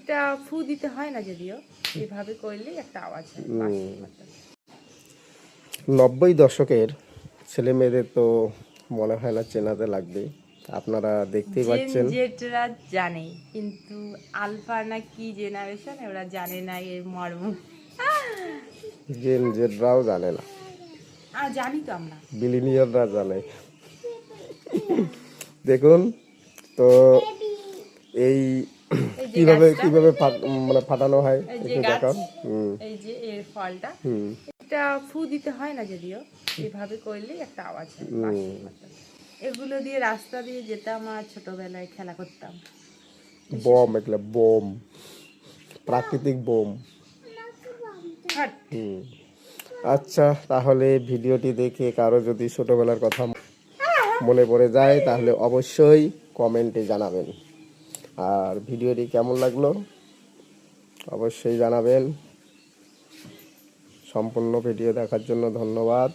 এটা ফু দিতে হয় না, যদিও এইভাবে করলেই একটা আওয়াজ হয়। 90 দশকের ছেলে মেয়েদের তো মনে হয় না চেনাতে লাগবে, আপনারা দেখতেই জেন পাচ্ছেন। জেটরা জানে, কিন্তু আলফা না কি জেনারেশন ওরা জানে না এর মর্ম। জেন জেডরাও জানে না, জানি তো আমরা। বিলিনিয়াররা জানে। দেখুন তো এই এই যে কিভাবে গাছটা, কিভাবে মানে ফাটানো হয় এই যে একটু গাছ, দেখান। এই যে এর ফলটা, হুম এটা ফু দিতে হয় না, যদিও এইভাবে করলেই একটা আওয়াজ হয়। এগুলো দিয়ে রাস্তা দিয়ে যেতাম আর ছোটবেলায় খেলা করতাম। বম, এগুলো বোম, প্রাকৃতিক বোম। হাট। আচ্ছা, তাহলে ভিডিওটি দেখে কারো যদি ছোটবেলার কথা মনে পড়ে যায় তাহলে অবশ্যই কমেন্টে জানাবেন। আর ভিডিওটি কেমন লাগলো অবশ্যই জানাবেন। সম্পূর্ণ ভিডিও দেখার জন্য ধন্যবাদ।